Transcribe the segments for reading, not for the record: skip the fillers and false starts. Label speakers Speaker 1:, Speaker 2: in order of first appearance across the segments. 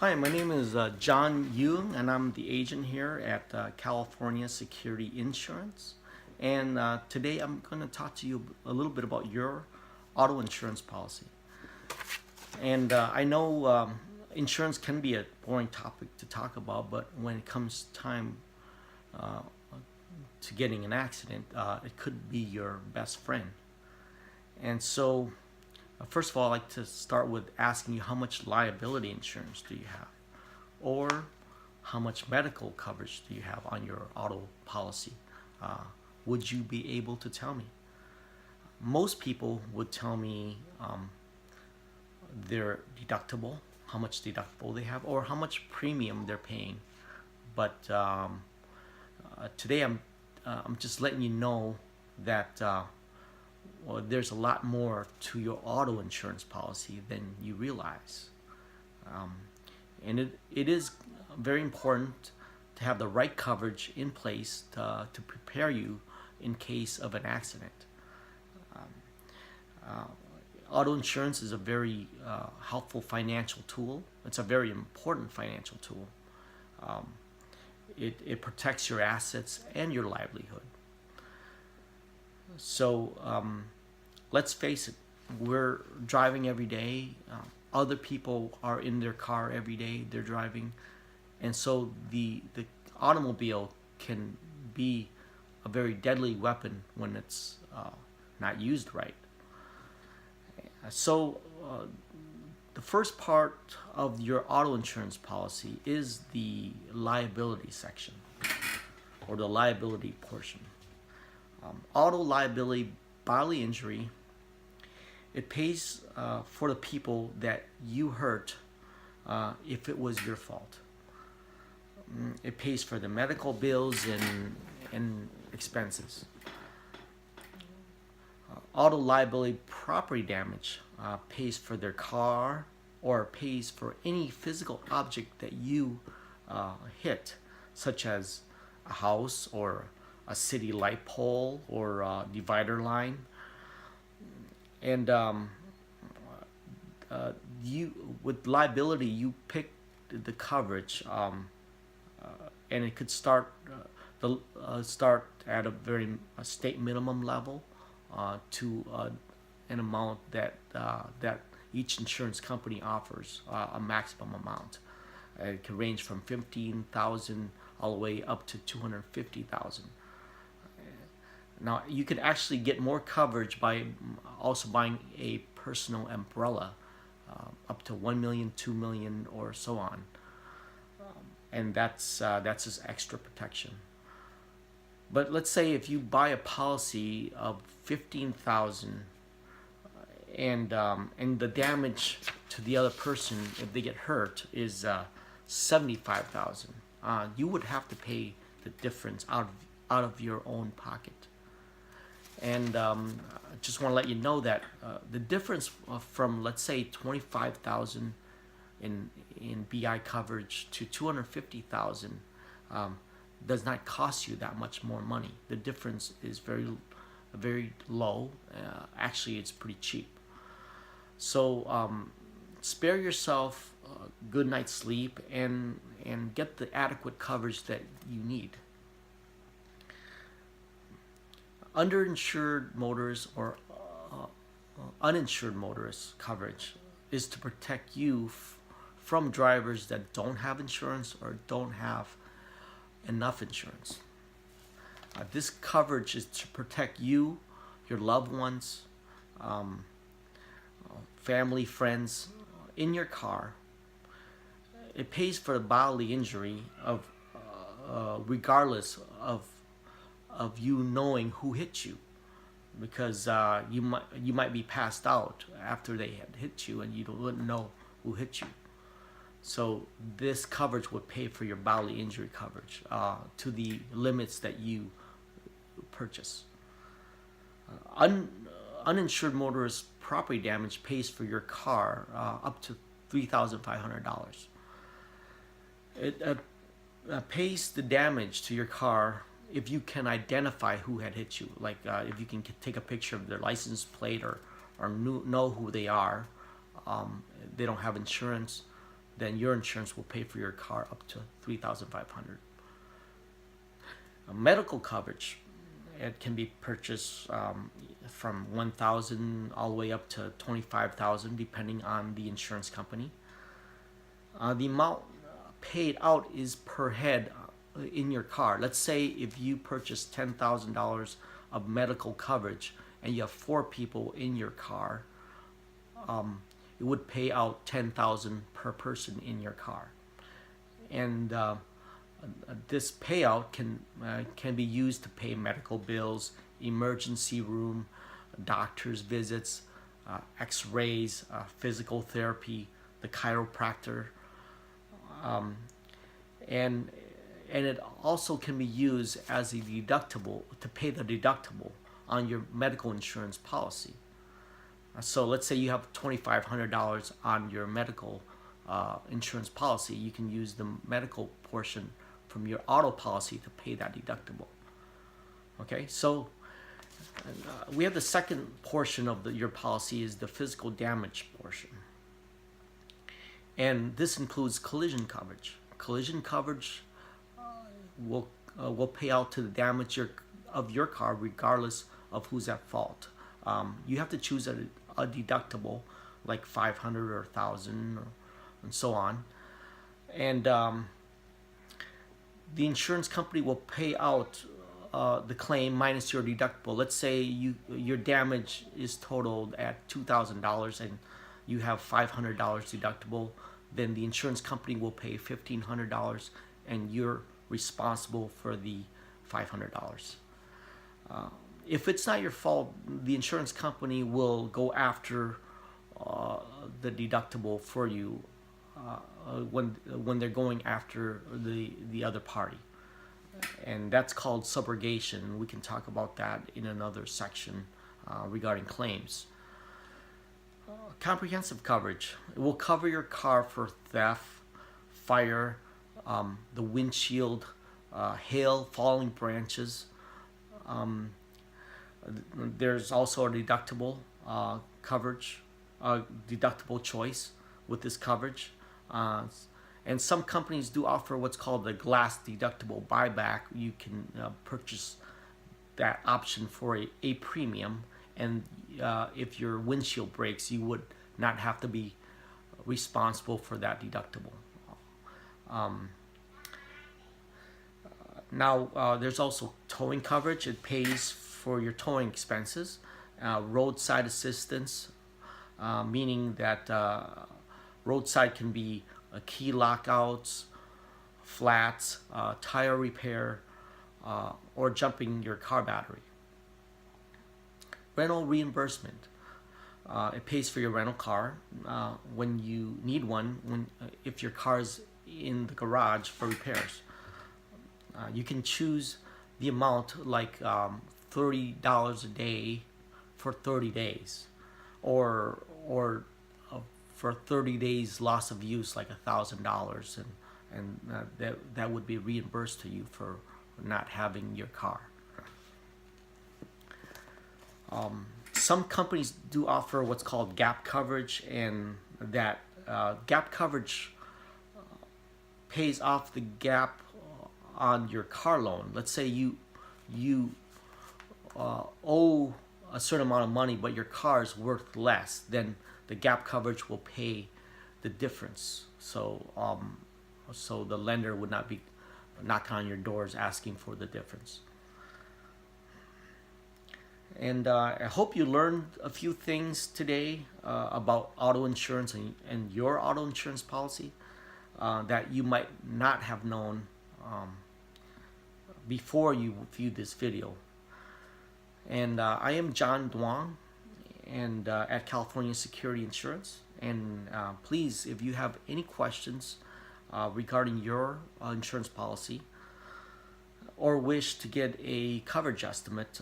Speaker 1: Hi, my name is John Young, and I'm the agent here at California Security Insurance. And today I'm going to talk to you a little bit about your auto insurance policy. And I know insurance can be a boring topic to talk about, but when it comes time uh, to getting an accident, it could be your best friend. And so, first of all, I'd like to start with asking you how much liability insurance do you have? Or how much medical coverage do you have on your auto policy? Uh, would you be able to tell me? Most people would tell me their deductible, how much deductible they have, or how much premium they're paying. But today I'm just letting you know that well, there's a lot more to your auto insurance policy than you realize. Um, and it is very important to have the right coverage in place to prepare you in case of an accident. Um, Auto insurance is a very helpful financial tool. It's a very important financial tool. Um, it protects your assets and your livelihood. So let's face it, we're driving every day. Other people are in their car every day, they're driving. And so the automobile can be a very deadly weapon when it's not used right. So the first part of your auto insurance policy is the liability section, or the liability portion. Auto liability bodily injury, it pays for the people that you hurt if it was your fault. It pays for the medical bills and expenses. Auto liability property damage pays for their car or pays for any physical object that you hit, such as a house or a city light pole or a divider line. And you, with liability, you pick the coverage, and it could start start at a state minimum level to an amount that that each insurance company offers a maximum amount. It can range from 15,000 all the way up to 250,000. Now you could actually get more coverage by also buying a personal umbrella, up to 1 million, 2 million, or so on, and that's just extra protection. But let's say if you buy a policy of 15,000, and the damage to the other person if they get hurt is 75,000, you would have to pay the difference out of your own pocket. And I just want to let you know that the difference from, let's say, 25,000 in BI coverage to 250,000 does not cost you that much more money. The difference is very low. Actually, it's pretty cheap. So spare yourself a good night's sleep and get the adequate coverage that you need. Underinsured motorists or uninsured motorist coverage is to protect you from drivers that don't have insurance or don't have enough insurance. This coverage is to protect you, your loved ones, family, friends in your car. It pays for the bodily injury of regardless of you knowing who hit you, because you might be passed out after they had hit you and you wouldn't know who hit you. So this coverage would pay for your bodily injury coverage to the limits that you purchase. Uninsured motorist property damage pays for your car up to $3,500. It pays the damage to your car if you can identify who had hit you, like if you can take a picture of their license plate or know who they are. They don't have insurance. then your insurance will pay for your car up to $3,500. Medical coverage, it can be purchased from $1,000 all the way up to $25,000 depending on the insurance company. The amount paid out is per head in your car. Let's say if you purchase $10,000 of medical coverage and you have 4 people in your car, it would pay out $10,000 per person in your car. And this payout can be used to pay medical bills, emergency room, doctor's visits, x-rays, physical therapy, the chiropractor, and it also can be used as a deductible to pay the deductible on your medical insurance policy. So let's say you have $2,500 on your medical insurance policy. You can use the medical portion from your auto policy to pay that deductible. Okay, so we have the second portion of your policy is the physical damage portion. And this includes collision coverage. Collision coverage will pay out to the damage of your car regardless of who's at fault. You have to choose a deductible like $500 or $1,000 and so on. And the insurance company will pay out the claim minus your deductible. Let's say your damage is totaled at $2,000 and you have $500 deductible, then the insurance company will pay $1,500 and you're responsible for the $500. If it's not your fault, the insurance company will go after the deductible for you when they're going after the other party. And that's called subrogation. We can talk about that in another section regarding claims. Comprehensive coverage. It will cover your car for theft, fire, the windshield, hail, falling branches. There's also a deductible coverage, deductible choice with this coverage. And some companies do offer what's called the glass deductible buyback. You can purchase that option for a premium, and if your windshield breaks, you would not have to be responsible for that deductible. Now, there's also towing coverage. It pays for your towing expenses. Roadside assistance, meaning that roadside can be key lockouts, flats, tire repair, or jumping your car battery. Rental reimbursement. It pays for your rental car when you need one, if your car is in the garage for repairs. You can choose the amount like $30 a day for 30 days, or for 30 days loss of use like $1,000, and that would be reimbursed to you for not having your car. Some companies do offer what's called gap coverage, and that gap coverage pays off the gap on your car loan. Let's say you owe a certain amount of money, but your car is worth less, then the gap coverage will pay the difference. So the lender would not be knocking on your doors asking for the difference. And I hope you learned a few things today about auto insurance and your auto insurance policy that you might not have known before you viewed this video. And I am John Duong, and at California Security Insurance. And please, if you have any questions regarding your insurance policy or wish to get a coverage estimate,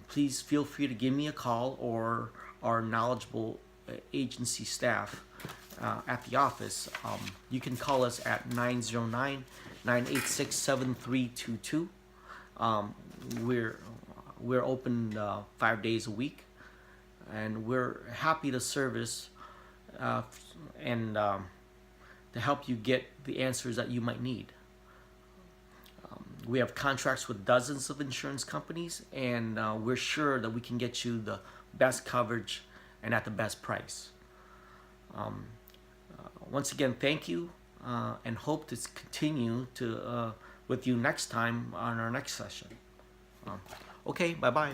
Speaker 1: please feel free to give me a call or our knowledgeable agency staff at the office. You can call us at 909-986-7322. We're open 5 days a week, and we're happy to service and to help you get the answers that you might need. We have contracts with dozens of insurance companies, and we're sure that we can get you the best coverage and at the best price. Once again, thank you, and hope to continue to with you next time on our next session. Okay, bye bye.